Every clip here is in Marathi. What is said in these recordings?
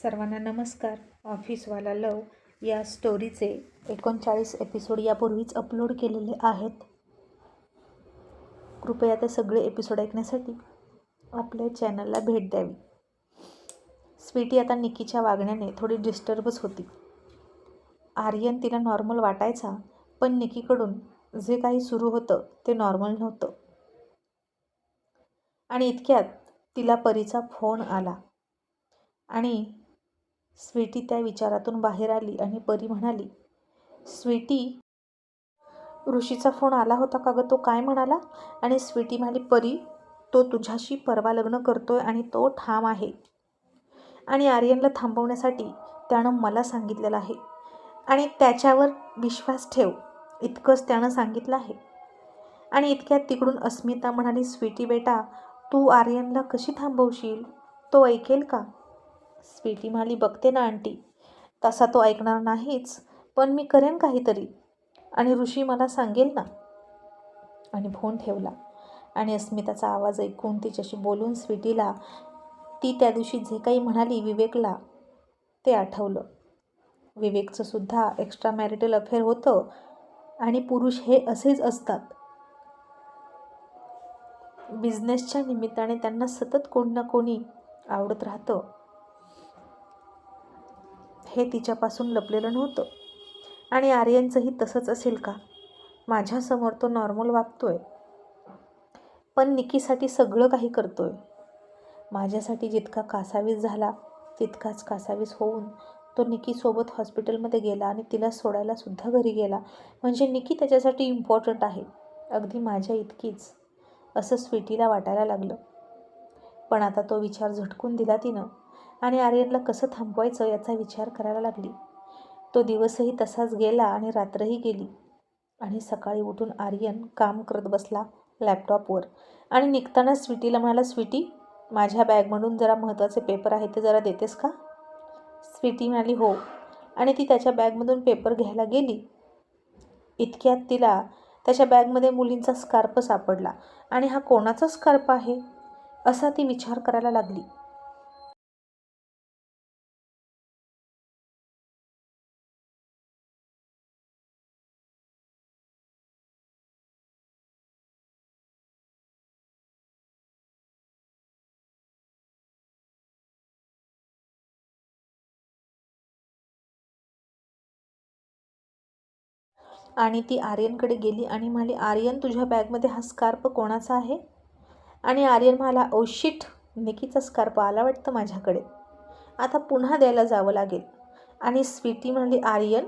सर्वांना नमस्कार. ऑफिसवाला लव या स्टोरीचे 39 एपिसोड यापूर्वीच अपलोड केलेले आहेत. कृपया ते सगळे एपिसोड ऐकण्यासाठी आपल्या चॅनलला भेट द्यावी. स्वीटी आता निकीच्या वागण्याने थोडी डिस्टर्बच होती. आर्यन तिला नॉर्मल वाटायचा, पण निकीकडून जे काही सुरू होतं ते नॉर्मल नव्हतं. आणि इतक्यात तिला परीचा फोन आला आणि स्वीटी त्या विचारातून बाहेर आली आणि परी म्हणाली, स्वीटी, ऋषीचा फोन आला होता का गं? तो काय म्हणाला? आणि स्वीटी म्हणाली, परी, तो तुझ्याशी परवा लग्न करतोय आणि तो ठाम आहे. आणि आर्यनला थांबवण्यासाठी त्यानं मला सांगितलेलं आहे आणि त्याच्यावर विश्वास ठेव, इतकंच त्यानं सांगितलं आहे. आणि इतक्यात तिकडून अस्मिता म्हणाली, स्वीटी बेटा, तू आर्यनला कशी थांबवशील? तो ऐकेल का? स्वीटी म्हणाली, बघते ना आंटी, तसा तो ऐकणार नाहीच, पण मी करेन काहीतरी आणि ऋषी मला सांगेल ना. आणि फोन ठेवला. आणि अस्मिताचा आवाज ऐकून तिच्याशी बोलून स्वीटीला ती त्या दिवशी जे काही म्हणाली विवेकला ते आठवलं. विवेकचं सुद्धा एक्स्ट्रा मॅरिटल अफेअर होतं आणि पुरुष हे असेच असतात. बिझनेसच्या निमित्ताने त्यांना सतत कोणी ना कोणी आवडत राहतं. हे तिच्यापासून लपलेलं नव्हतं. आणि आर्यनचंही तसंच असेल का? माझ्यासमोर तो नॉर्मल वागतोय, पण निकीसाठी सगळं काही करतोय. माझ्यासाठी जितका कासावीस झाला तितकाच कासावीस होऊन तो निकीसोबत हॉस्पिटलमध्ये गेला आणि तिला सोडायला सुद्धा घरी गेला. म्हणजे निकी त्याच्यासाठी इम्पॉर्टंट आहे, अगदी माझ्या इतकीच, असं स्वीटीला वाटायला लागलं. पण आता तो विचार झटकून दिला तिनं आणि आर्यनला कसं थांबवायचं याचा विचार करायला लागली. तो दिवसही तसाच गेला आणि रात्रही गेली. आणि सकाळी उठून आर्यन काम करत बसला लॅपटॉपवर आणि निघताना स्वीटीला म्हणाला, स्वीटी, माझ्या बॅगमधून जरा महत्त्वाचे पेपर आहे, ते जरा देतेस का? स्वीटी म्हणाली, हो. आणि ती त्याच्या बॅगमधून पेपर घ्यायला गेली. इतक्यात तिला त्याच्या बॅगमध्ये मुलींचा स्कार्फ सापडला आणि हा कोणाचा स्कार्फ आहे असा ती विचार करायला लागली. आणि ती आर्यनकडे गेली आणि म्हणाली, आर्यन, तुझ्या बॅगमध्ये हा स्कार्फ कोणाचा आहे? आणि आर्यन म्हणाला, ओ शिट, निकीचा स्कार्फ आला वाटतं माझ्याकडे, आता पुन्हा द्यायला जावं लागेल. आणि स्वीटी म्हणाली, आर्यन,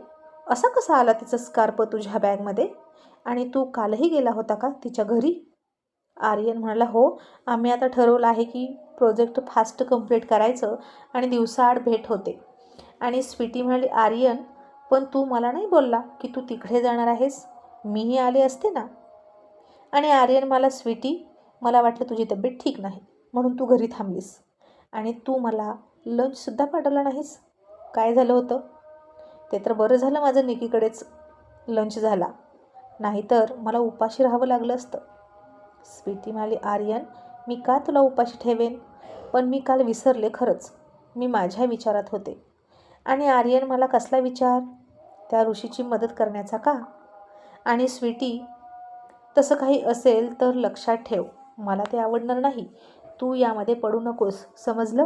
असा कसा आला तिचा स्कार्फ तुझ्या बॅगमध्ये? आणि तू कालही गेला होता का तिच्या घरी? आर्यन म्हणाला, हो, आम्ही आता ठरवलं आहे की प्रोजेक्ट फास्ट कंप्लीट करायचं आणि दिवसाआड भेट होते. आणि स्वीटी म्हणाली, आर्यन, पण तू मला नाही बोलला की तू तिकडे जाणार आहेस, मीही आले असते ना. आणि आर्यन मला, स्वीटी, मला वाटलं तुझी तब्येत ठीक नाही म्हणून तू घरी थांबलीस आणि तू मला लंचसुद्धा पाठवलं नाहीस. काय झालं होतं? ते तर बरं झालं माझं निकीकडेच लंच झाला, नाहीतर मला उपाशी राहावं लागलं असतं. स्वीटी म्हणाली, आर्यन, मी का तुला उपाशी ठेवेन? पण मी काल विसरले खरंच, मी माझ्या विचारात होते. आणि आर्यन मला, कसला विचार? त्या ऋषीची मदत करण्याचा का? आणि स्वीटी, तसं काही असेल तर लक्षात ठेव, मला ते आवडणार नाही. तू यामध्ये पडू नकोस, समजलं?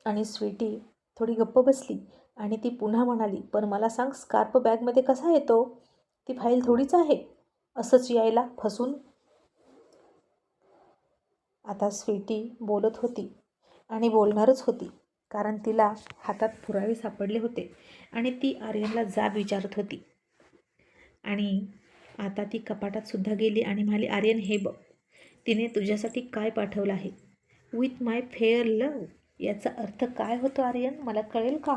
आणि स्वीटी थोडी गप्प बसली आणि ती पुन्हा म्हणाली, पण मला सांग, स्कार्फ बॅगमध्ये कसा येतो? ती फाईल थोडीच आहे असंच यायला फसून. आता स्वीटी बोलत होती आणि बोलणारच होती, कारण तिला हातात पुरावे सापडले होते आणि ती आर्यनला जाब विचारत होती. आणि आता ती कपाटात सुद्धा गेली आणि म्हणाली, आर्यन, हे बघ, तिने तुझ्यासाठी काय पाठवलं आहे. विथ माय फेअर लव. याचा अर्थ काय होतो आर्यन, मला कळेल का?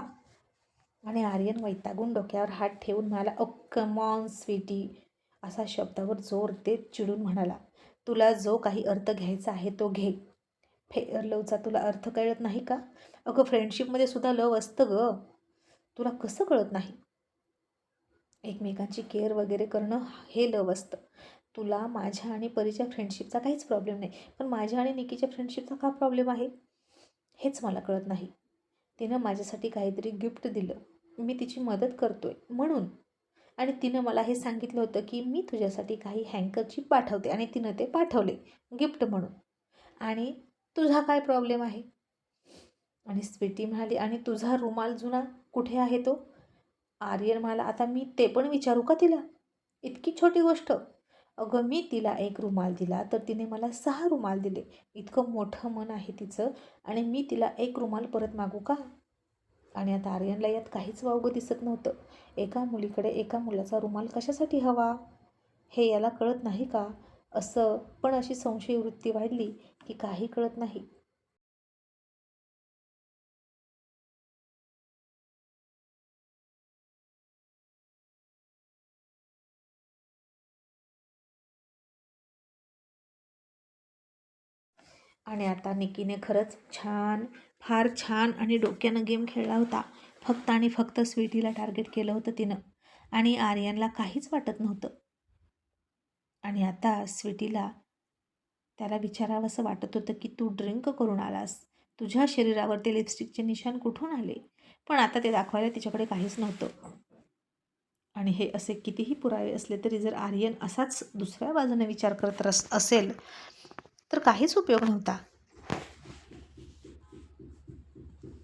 आणि आर्यन वैतागून डोक्यावर हात ठेवून म्हणाला, कम ऑन स्वीटी, असा शब्दावर जोर देत चिडून म्हणाला, तुला जो काही अर्थ घ्यायचा आहे तो घे. फेअर लवचा तुला अर्थ कळत नाही का? अगं, फ्रेंडशिपमध्ये सुद्धा लव असतं गं, तुला कसं कळत नाही? एकमेकांची केअर वगैरे करणं हे लव असतं. तुला माझ्या आणि परीच्या फ्रेंडशिपचा काहीच प्रॉब्लेम नाही, पण माझ्या आणि निकीच्या फ्रेंडशिपचा का प्रॉब्लेम आहे हेच मला कळत नाही. तिनं माझ्यासाठी काहीतरी गिफ्ट दिलं, मी तिची मदत करतोय म्हणून. आणि तिनं मला हे सांगितलं होतं की मी तुझ्यासाठी काही हँकरचिप पाठवते आणि तिनं ते पाठवले गिफ्ट म्हणून. आणि तुझा काय प्रॉब्लेम आहे? आणि स्वीटी म्हणाली, आणि तुझा रुमाल जुना कुठे आहे तो? आर्यन म्हणाला, आता मी ते पण विचारू का तिला? इतकी छोटी गोष्ट. अगं मी तिला एक रुमाल दिला तर तिने मला 6 रुमाल दिले. इतकं मोठं मन आहे तिचं, आणि मी तिला एक रुमाल परत मागू का? आणि आता आर्यनला यात काहीच वावगं दिसत नव्हतं. एका मुलीकडे एका मुलाचा रुमाल कशासाठी हवा हे याला कळत नाही का? असं पण अशी संशय वृत्ती वाढली की काही कळत नाही. आणि आता निकीने खरंच फार छान आणि डोक्यानं गेम खेळला होता. फक्त आणि फक्त स्वीटीला टार्गेट केलं होतं तिनं, आणि आर्यनला काहीच वाटत नव्हतं. आणि आता स्वीटीला त्याला विचारावंसं वाटत होतं की तू ड्रिंक करून आलास, तुझ्या शरीरावर ते लिपस्टिकचे निशाण कुठून आले? पण आता ते दाखवायला तिच्याकडे काहीच नव्हतं. आणि हे असे कितीही पुरावे असले तरी जर आर्यन असाच दुसऱ्या बाजूने विचार करत असेल तर काहीच उपयोग नव्हता.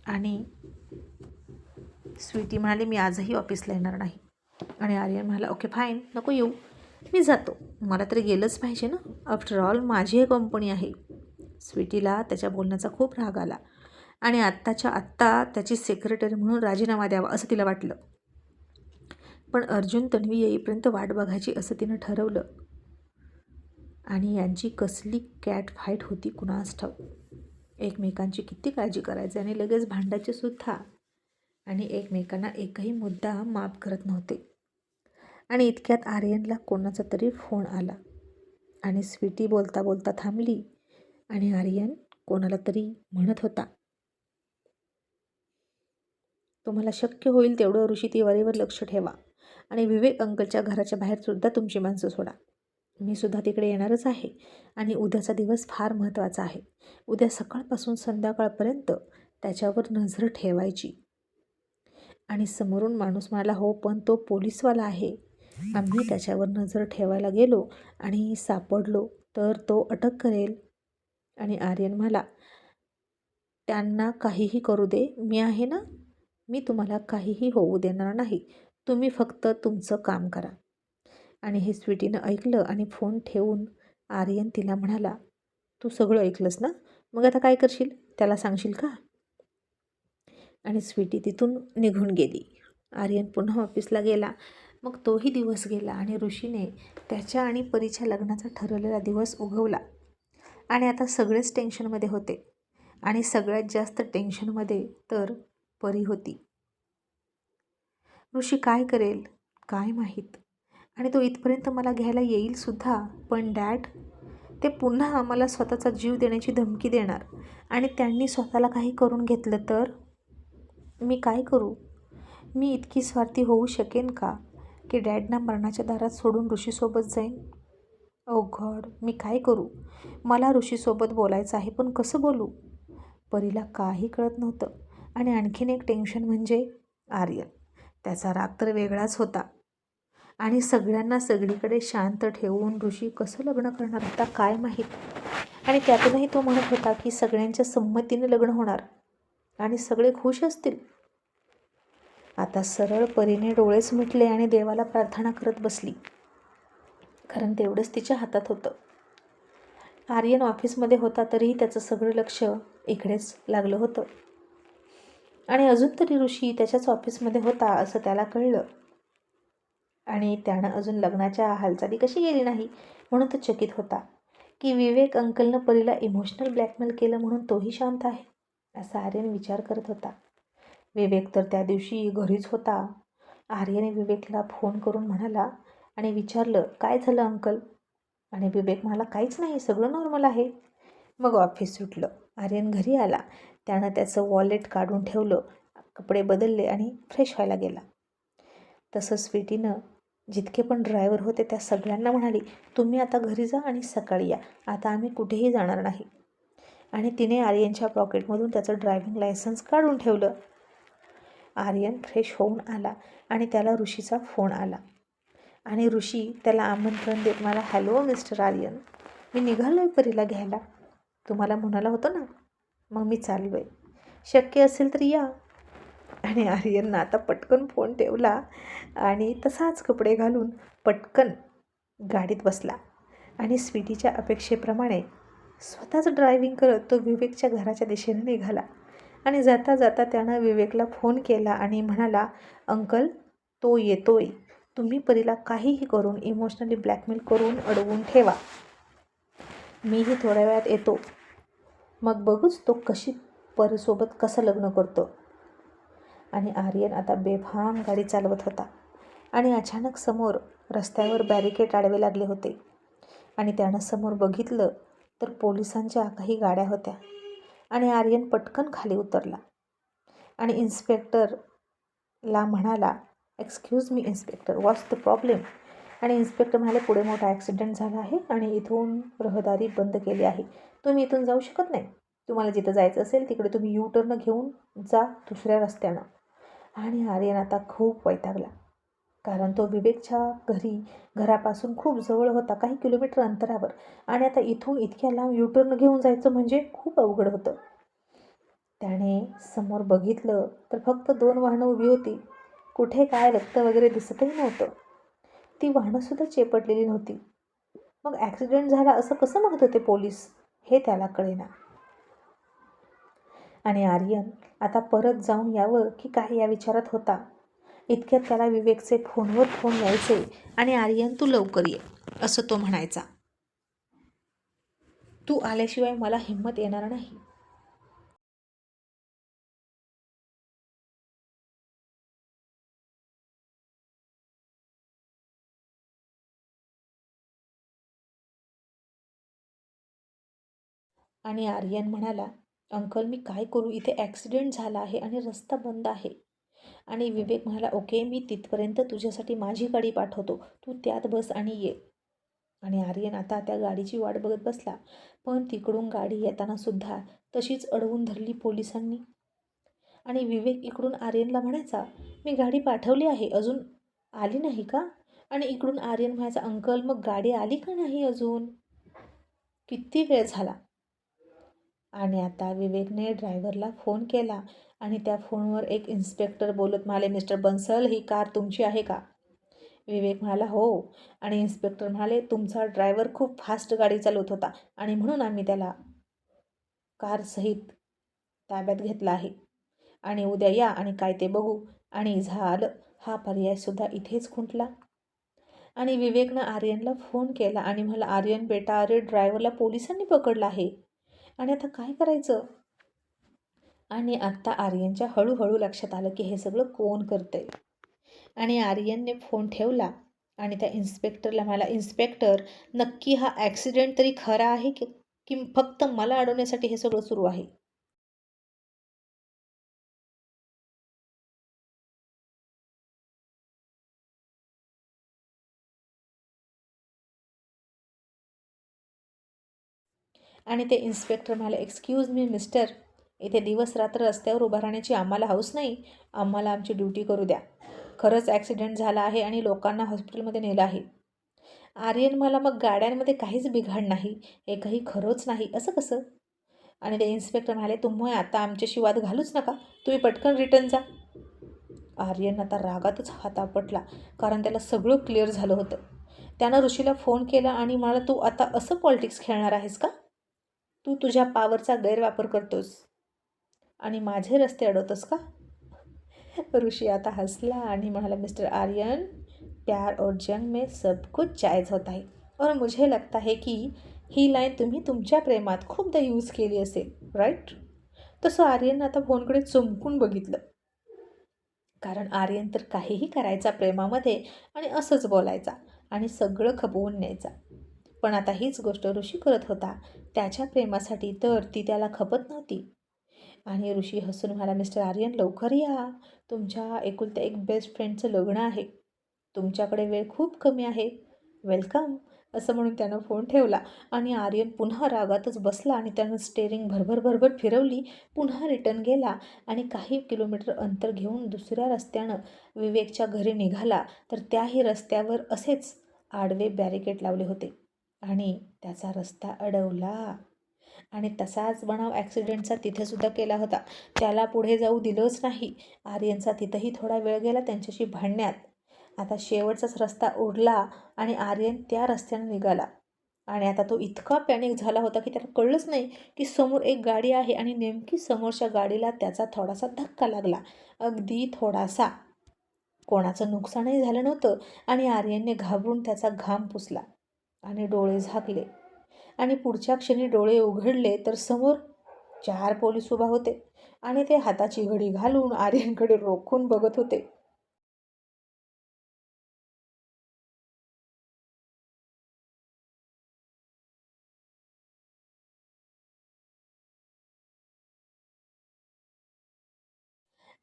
आणि स्वीटी म्हणाली, मी आजही ऑफिसला येणार नाही. आणि आर्यन म्हणाला, ओके फाईन, नको येऊ, मी जातो, मला तरी गेलंच पाहिजे ना, आफ्टर ऑल माझी एक कंपनी आहे. स्वीटीला त्याच्या बोलण्याचा खूप राग आला आणि आत्ताच्या आत्ता त्याची सेक्रेटरी म्हणून राजीनामा द्यावा असं तिला वाटलं. पण अर्जुन तन्वी येईपर्यंत वाट बघायची असं तिनं ठरवलं. आणि यांची कसली कॅट फाईट होती कुणास ठाऊक. एकमेकांची किती काळजी करायची आणि लगेच भांडायचे सुद्धा. आणि एकमेकांना एकही मुद्दा माफ करत नव्हते. आणि इतक्यात आर्यनला कोणाचा तरी फोन आला आणि स्वीटी बोलता बोलता थांबली. आणि आर्यन कोणाला तरी म्हणत होता, तुम्हाला शक्य होईल तेवढं ऋषी तिवारीवर लक्ष ठेवा आणि विवेक अंकलच्या घराच्या बाहेरसुद्धा तुमची माणसं सोडा. मी सुद्धा तिकडे येणारच आहे आणि उद्याचा दिवस फार महत्त्वाचा आहे. उद्या सकाळपासून संध्याकाळपर्यंत त्याच्यावर नजर ठेवायची. आणि समोरून माणूस म्हणाला, हो पण तो पोलीसवाला आहे, आम्ही त्याच्यावर नजर ठेवायला गेलो आणि सापडलो तर तो अटक करेल. आणि आर्यन म्हणाला, त्यांना काहीही करू दे, मी आहे ना, मी तुम्हाला काहीही होऊ देणार नाही, तुम्ही फक्त तुमचं काम करा. आणि हे स्वीटीनं ऐकलं आणि फोन ठेवून आर्यन तिला म्हणाला, तू सगळं ऐकलंस ना, मग आता काय करशील, त्याला सांगशील का? आणि स्वीटी तिथून निघून गेली. आर्यन पुन्हा ऑफिसला गेला. मग तोही दिवस गेला आणि ऋषीने त्याच्या आणि परीच्या लग्नाचा ठरवलेला दिवस उगवला. आणि आता सगळेच टेन्शनमध्ये होते आणि सगळ्यात जास्त टेन्शनमध्ये तर परी होती. ऋषी काय करेल काय माहीत, आणि तो इथपर्यंत मला घ्यायला येईलसुद्धा, पण डॅड ते पुन्हा आम्हाला स्वतःचा जीव देण्याची धमकी देणार आणि त्यांनी स्वतःला काही करून घेतलं तर मी काय करू? मी इतकी स्वार्थी होऊ शकेन का की डॅडना मरणाच्या दारात सोडून ऋषीसोबत जाईन? ओ गॉड, मी काय करू? मला ऋषीसोबत बोलायचं आहे, पण कसं बोलू? परीला काही कळत नव्हतं. आणि आणखीन एक टेन्शन म्हणजे आर्यन. त्याचा राग तर वेगळाच होता. आणि सगळ्यांना सगळीकडे शांत ठेवून ऋषी कसं लग्न करणार होता काय माहीत. आणि त्यातूनही तो म्हणत होता की सगळ्यांच्या संमतीने लग्न होणार आणि सगळे खुश असतील. आता सरळ परीने डोळेच मिटले आणि देवाला प्रार्थना करत बसली, कारण तेवढंच तिच्या हातात होतं. आर्यन ऑफिसमध्ये होता तरीही त्याचं सगळं लक्ष इकडेच लागलं होतं. आणि अजून तरी ऋषी त्याच्याच ऑफिसमध्ये होता असं त्याला कळलं. आणि त्यानं अजून लग्नाच्या हालचाली कशी गेली नाही म्हणून तो चकित होता की विवेक अंकलनं परीला इमोशनल ब्लॅकमेल केलं म्हणून तोही शांत आहे, असा आर्यन विचार करत होता. विवेक तर त्या दिवशी घरीच होता. आर्यने विवेकला फोन करून म्हणाला आणि विचारलं, काय झालं अंकल? आणि विवेक म्हणाला, काहीच नाही, सगळं नॉर्मल आहे. मग ऑफिस सुटलं. आर्यन घरी आला. त्यानं त्याचं वॉलेट काढून ठेवलं, कपडे बदलले आणि फ्रेश व्हायला गेला. तसं स्वीटीनं जितके पण ड्रायव्हर होते त्या सगळ्यांना म्हणाली, तुम्ही आता घरी जा आणि सकाळी या, आता आम्ही कुठेही जाणार नाही. आणि तिने आर्यनच्या पॉकेटमधून त्याचं ड्रायव्हिंग लायसन्स काढून ठेवलं. आर्यन फ्रेश होऊन आला आणि त्याला ऋषीचा फोन आला. आणि ऋषी त्याला आमंत्रण देत मला, हॅलो मिस्टर आर्यन, मी निघालो आहे परीला घ्यायला. तुम्हाला म्हणाला होतं ना, मग मी चाललो आहे, शक्य असेल तर या. आणि आर्यननं आता पटकन फोन ठेवला आणि तसाच कपडे घालून पटकन गाडीत बसला आणि स्वीटीच्या अपेक्षेप्रमाणे स्वतःच ड्रायव्हिंग करत तो विवेकच्या घराच्या दिशेने निघाला. आणि जाता जाता त्यानं विवेकला फोन केला आणि म्हणाला, अंकल तो येतोय, तुम्ही परीला काहीही करून इमोशनली ब्लॅकमेल करून अडवून ठेवा, मीही थोड्या वेळात येतो, मग बघूच तो कशी परीसोबत कसं लग्न करतो. आणि आर्यन आता बेफाम गाडी चालवत होता आणि अचानक समोर रस्त्यावर बॅरिकेड आडवे लागले होते आणि त्यानं समोर बघितलं तर पोलिसांच्या काही गाड्या होत्या. आणि आर्यन पटकन खाली उतरला आणि इन्स्पेक्टरला म्हणाला, excuse me inspector, what's the problem. आणि इन्स्पेक्टर म्हणाले, पुढे मोठा ॲक्सिडेंट झाला आहे आणि इथून रहदारी बंद केली आहे, तुम्ही इथून जाऊ शकत नाही, तुम्हाला जिथं जायचं असेल तिकडे तुम्ही यू टर्न घेऊन जा दुसऱ्या रस्त्यानं. आणि आर्यन आता खूप वैतागला, कारण तो विवेकच्या घरापासून खूप जवळ होता, काही किलोमीटर अंतरावर, आणि आता इथून इतक्या लांब यू टर्न घेऊन जायचं म्हणजे खूप अवघड होतं. त्याने समोर बघितलं तर फक्त 2 वाहनं उभी होती, कुठे काय रक्त वगैरे दिसतही नव्हतं. ती वाहनंसुद्धा चेपटलेली नव्हती. मग ॲक्सिडेंट झाला असं कसं म्हणत होते पोलीस, हे त्याला कळेना. आणि आर्यन आता परत जाऊन यावं की काय या विचारात होता. इतक्यात त्याला विवेकचे फोनवर फोन यायचे आणि आर्यन तू लवकर ये असं तो म्हणायचा, तू आल्याशिवाय मला हिंमत येणार नाही. आणि आर्यन म्हणाला, अंकल मी काय करू, इथे ॲक्सिडेंट झाला आहे आणि रस्ता बंद आहे. आणि विवेक म्हणाला, ओके मी तिथपर्यंत तुझ्यासाठी माझी गाडी पाठवतो, तू त्यात बस आणि ये. आणि आर्यन आता त्या गाडीची वाट बघत बसला, पण तिकडून गाडी येताना सुद्धा तशीच अडवून धरली पोलिसांनी. आणि विवेक इकडून आर्यनला म्हणायचा, मी गाडी पाठवली आहे, अजून आली नाही का. आणि इकडून आर्यन म्हणायचा, अंकल मग गाडी आली का नाही अजून, किती वेळ झाला. आणि आता विवेकने ड्रायव्हरला फोन केला आणि त्या फोनवर एक इन्स्पेक्टर बोलत म्हणाले, मिस्टर बन्सल ही कार तुमची आहे का. विवेक म्हणाला, हो. आणि इन्स्पेक्टर म्हणाले, तुमचा ड्रायव्हर खूप फास्ट गाडी चालवत होता आणि म्हणून आम्ही त्याला कारसहित ताब्यात घेतला आहे, आणि उद्या या आणि काय ते बघू. आणि झालं, हा पर्यायसुद्धा इथेच खुंटला. आणि विवेकनं आर्यनला फोन केला आणि म्हणाला, आर्यन बेटा, अरे ड्रायव्हरला पोलिसांनी पकडलं आहे आणि आता काय करायचं. आणि आत्ता आर्यनच्या हळूहळू लक्षात आलं की हे सगळं कोण करतंय. आणि आर्यनने फोन ठेवला आणि त्या इन्स्पेक्टरला म्हणाला, इन्स्पेक्टर नक्की हा ॲक्सिडेंट तरी खरा आहे की फक्त मला अडवण्यासाठी हे सगळं सुरू आहे. आणि ते इन्स्पेक्टर म्हणाले, एक्सक्यूज मी मिस्टर, इथे दिवस रात्र रस्त्यावर उभा राहण्याची आम्हाला हौस नाही, आम्हाला आमची ड्युटी करू द्या. खरंच ॲक्सिडेंट झाला आहे आणि लोकांना हॉस्पिटलमध्ये नेलं आहे. आर्यन मला, मग गाड्यांमध्ये काहीच बिघाड नाही, हे काही खरंच नाही, असं कसं. आणि ते इन्स्पेक्टर म्हणाले, तुम्ही आता आमच्याशी वाद घालूच नका, तुम्ही पटकन रिटर्न जा. आर्यन आता रागातच हात आपटला, कारण त्याला सगळं क्लिअर झालं होतं. त्यानं ऋषीला फोन केला आणि म्हणाला, तू आता असं पॉलिटिक्स खेळणार आहेस का, तू तुझ्या पावरचा गैरवापर करतोस आणि माझे रस्ते अडवतोस का. ऋषी आता हसला आणि म्हणाला, मिस्टर आर्यन, प्यार और जंग में सब कुछ जायज़ होता है और मुझे लगता है की ही लाईन तुम्ही तुमच्या प्रेमात खूपदा यूज केली असेल, राईट. तसं आर्यन आता फोनकडे चमकून बघितलं, कारण आर्यन तर काहीही करायचा प्रेमामध्ये आणि असंच बोलायचा आणि सगळं खपवून न्यायचा. पण आता हीच गोष्ट ऋषी करत होता त्याच्या प्रेमासाठी, तर ती त्याला खपत नव्हती. आणि ऋषी हसून म्हणाला, मिस्टर आर्यन लवकर या, तुमच्या एकुलत्या एक बेस्ट फ्रेंडचं लग्न आहे. तुमच्याकडे वेळ खूप कमी आहे. वेलकम असं म्हणून त्यानं फोन ठेवला आणि आर्यन पुन्हा रागातच बसला आणि त्यानं स्टेअरिंग भरभर भरभर फिरवली. पुन्हा रिटर्न गेला आणि काही किलोमीटर अंतर घेऊन दुसऱ्या रस्त्यानं विवेकच्या घरी निघाला. तर त्याही रस्त्यावर असेच आडवे बॅरिकेड लावले होते आणि त्याचा रस्ता अडवला. आणि तसाच बनाव ॲक्सिडेंटचा तिथेसुद्धा केला होता. त्याला पुढे जाऊ दिलंच नाही. आर्यनचा तिथंही थोडा वेळ गेला त्यांच्याशी भांडण्यात. आता शेवटचाच रस्ता उरला आणि आर्यन त्या रस्त्याने निघाला. आणि आता तो इतका पॅनिक झाला होता की त्याला कळलंच नाही की समोर एक गाडी आहे आणि नेमकी समोरच्या गाडीला त्याचा थोडासा धक्का लागला. अगदी थोडासा. कोणाचं नुकसानही झालं नव्हतं. आणि आर्यनने घाबरून त्याचा घाम पुसला आणि डोळे झाकले. आणि पुढच्या क्षणी डोळे उघडले तर समोर 4 पोलीस उभा होते आणि ते हाताची घडी घालून आर्यनकडे रोखून बघत होते.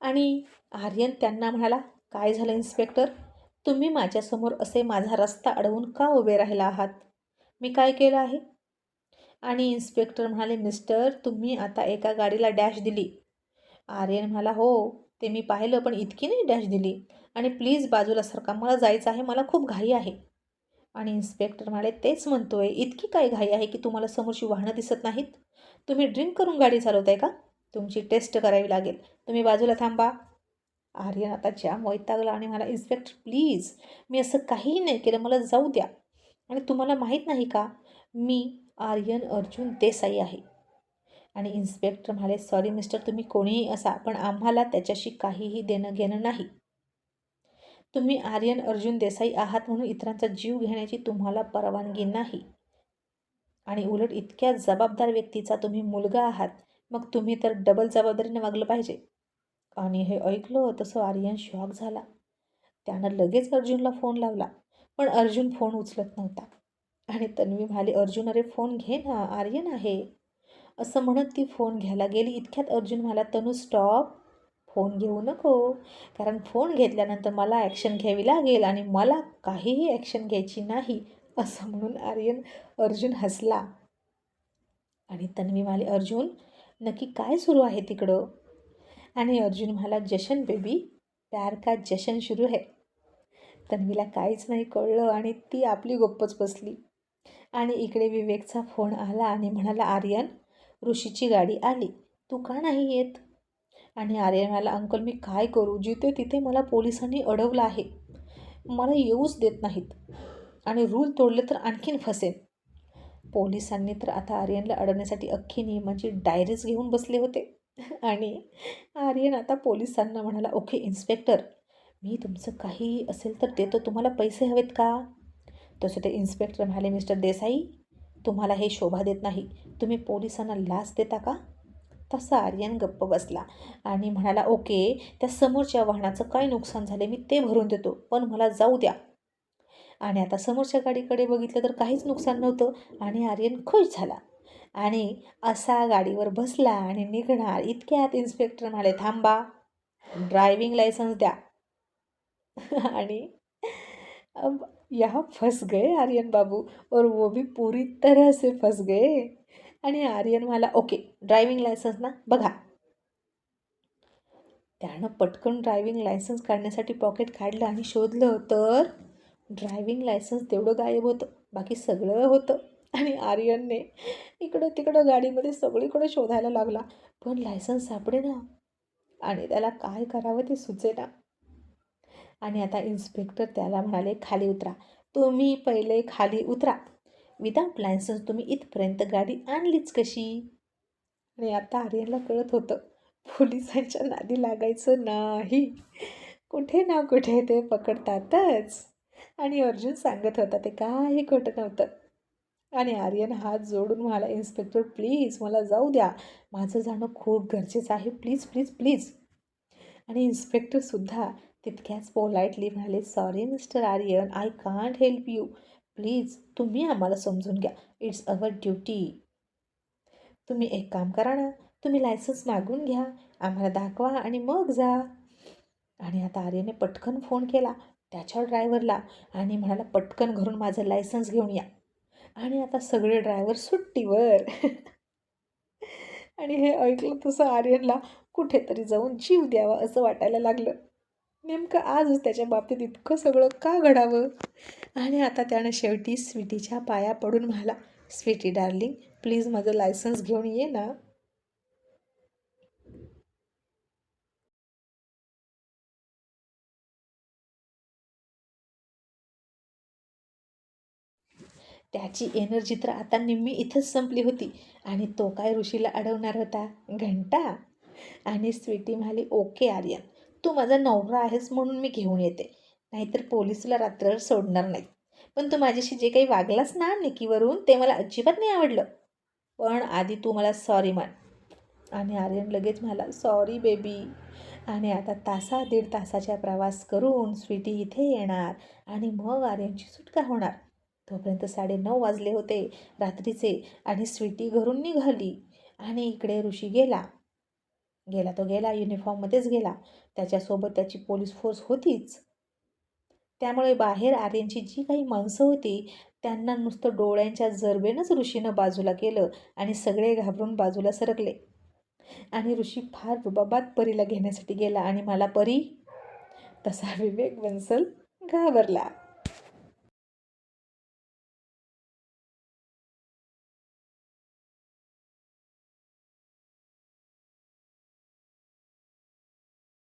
आणि आर्यन त्यांना म्हणाला, "काय झालं इन्स्पेक्टर? तुम्ही माझ्यासमोर असे माझा रस्ता अडवून का उभे राहिला आहात? मी काय केलं आहे?" आणि इन्स्पेक्टर म्हणाले, "मिस्टर, तुम्ही आता एका गाडीला डॅश दिली." आर्यन म्हणाला, "हो, ते मी पाहिलं, पण इतकी नाही डॅश दिली. आणि प्लीज बाजूला सरका, मला जायचं आहे, मला खूप घाई आहे." आणि इन्स्पेक्टर म्हणाले, "तेच म्हणतोय, इतकी काय घाई आहे की तुम्हाला समोरची वाहनं दिसत नाहीत? तुम्ही ड्रिंक करून गाडी चालवताय का? तुमची टेस्ट करावी लागेल. तुम्ही बाजूला थांबा." आर्यन आता जाम वैतागला आणि मला, "इन्स्पेक्टर प्लीज, मी असं काहीही नाही केलं, मला जाऊ द्या. आणि तुम्हाला माहीत नाही का, मी आर्यन अर्जुन देसाई आहे." आणि इन्स्पेक्टर म्हणाले, "सॉरी मिस्टर, तुम्ही कोणीही असा, पण आम्हाला त्याच्याशी काहीही देणं घेणं नाही. तुम्ही आर्यन अर्जुन देसाई आहात म्हणून इतरांचा जीव घेण्याची तुम्हाला परवानगी नाही. आणि उलट इतक्या जबाबदार व्यक्तीचा तुम्ही मुलगा आहात, मग तुम्ही तर डबल जबाबदारीने वागलं पाहिजे." आणि हे ऐकलं तसं आर्यन शॉक झाला. त्यानं लगेच अर्जुनला फोन लावला, पण अर्जुन फोन उचलत नव्हता. आणि तन्वी म्हणाली, "अर्जुन, अरे फोन घे ना, आर्यन आहे." असं म्हणत ती फोन घ्यायला गेली. इतक्यात अर्जुन म्हणाला, "तनू स्टॉप, फोन घेऊ नको. कारण फोन घेतल्यानंतर मला ॲक्शन घ्यावी लागेल आणि मला काहीही ॲक्शन घ्यायची नाही." असं म्हणून अर्जुन हसला. आणि तन्वी म्हणाली, "अर्जुन, नक्की काय सुरू आहे तिकडं?" आणि अर्जुन म्हणाला, "जशन बेबी, प्यार का जशन सुरू है." तन्वीला काहीच नाही कळलं आणि ती आपली गप्पच बसली. आणि इकडे विवेकचा फोन आला आणि म्हणाला, "आर्यन, ऋषीची गाडी आली. तू का नाही येत?" आणि आर्यन म्हणाला, "अंकल, मी काय करू? जिथे तिथे मला पोलिसांनी अडवलं आहे. मला येऊच देत नाहीत आणि रूल तोडले तर आणखीन फसेन." पोलिसांनी तर आता आर्यनला अडवण्यासाठी अख्खी नियमांची डायरीज घेऊन बसले होते. आणि आर्यन आता पोलिसांना म्हणाला, "ओके इन्स्पेक्टर, मी तुमचं काही असेल तर देतो. तुम्हाला पैसे हवेत का?" तसे ते इन्स्पेक्टर म्हणाले, "मिस्टर देसाई, तुम्हाला हे शोभा देत नाही. तुम्ही पोलिसांना लाच देता का?" तसा आर्यन गप्प बसला आणि म्हणाला, "ओके, त्या समोरच्या वाहनाचं काय नुकसान झाले मी ते भरून देतो, पण मला जाऊ द्या." आणि आता समोरच्या गाडीकडे बघितलं तर काहीच नुकसान नव्हतं आणि आर्यन खुश झाला. आणि असा गाडीवर बसला आणि निघणार. इतक्यात इन्स्पेक्टर म्हणाले, "थांबा, ड्रायव्हिंग लायसन्स द्या." आणि अब यहाँ फंस गए आर्यन बाबू, और वो भी पूरी तरह से फंस गए. आणि आर्यन म्हणाला, "ओके, ड्रायव्हिंग लायसन्स ना बघा." त्यानं पटकन ड्रायव्हिंग लायसन्स काढण्यासाठी पॉकेट काढलं आणि शोधलं तर ड्रायव्हिंग लायसन्स तेवढं गायब होतं. बाकी सगळं होतं. आणि आर्यनने इकडं तिकडं गाडीमध्ये सगळीकडे शोधायला लागला, पण लायसन्स सापडेना आणि त्याला काय करावं ते सुचेना. आणि आता इन्स्पेक्टर त्याला म्हणाले, "खाली उतरा. तुम्ही पहिले खाली उतरा. विदाउट लायसन्स तुम्ही इथपर्यंत गाडी आणलीच कशी?" आणि आता आर्यनला कळत होतं, पोलिसांच्या नादी लागायचं नाही. कुठे ना कुठे ते पकडतातच. आणि अर्जुन सांगत होता ते काही खोटं नव्हतं. आणि आर्यन हात जोडून म्हणाला, "इन्स्पेक्टर प्लीज, मला जाऊ द्या. माझं जाणं खूप गरजेचं आहे. Please please please." आणि इन्स्पेक्टरसुद्धा तितक्याच पोलाइटली म्हणाले, "sorry mister Aryan, I can't help you. Please तुम्ही आम्हाला समजून घ्या. It's our duty. तुम्ही एक काम करा ना, तुम्ही लायसन्स मागून घ्या, आम्हाला दाखवा आणि मग जा." आणि आता आर्यने पटकन फोन केला. त्याच्या ड्रायव्हरला आणि म्हणाला, पटकन घरून माझं लायसन्स घेऊन या. आणि आता सगळे ड्रायव्हर सुट्टीवर. आणि हे ऐकलं तसं आर्यनला कुठेतरी जाऊन जीव द्यावा असं वाटायला लागलं. नेमकं आजच त्याच्या बाबतीत इतकं सगळं का घडावं. आणि आता त्यानं शेवटी स्वीटीच्या पाया पडून म्हणाला, स्वीटी डार्लिंग, प्लीज माझं लायसन्स घेऊन ये ना. त्याची एनर्जी तर आता निम्मी इथंच संपली होती. आणि तो काय ऋषीला अडवणार होता? घंटा. आणि स्वीटी म्हणाली, ओके आर्यन, तू माझा नवरा आहेस म्हणून मी घेऊन येते, नाहीतर पोलीस तुला रात्रभर सोडणार नाहीत. पण तू माझ्याशी जे काही वागलास ना निकीवरून, ते मला अजिबात नाही आवडलं. पण आधी तू मला सॉरी मान. आणि आर्यन लगेच म्हणाला, सॉरी बेबी. आणि आता दीड तासाचा प्रवास करून स्वीटी इथे येणार आणि मग आर्यनची सुटका होणार. तोपर्यंत 9:30 वाजले होते रात्रीचे. आणि स्वीटी घरून निघाली. आणि इकडे ऋषी गेला. तो गेला, युनिफॉर्ममध्येच गेला. त्याच्यासोबत त्याची पोलीस फोर्स होतीच. त्यामुळे बाहेर आर्यनची जी काही माणसं होती त्यांना नुसतं डोळ्यांच्या जरबेनंच ऋषीनं बाजूला केलं आणि सगळे घाबरून बाजूला सरकले. आणि ऋषी फार रुबाबात परीला घेण्यासाठी गेला आणि मला परी, तसा विवेक बन्सल घाबरला.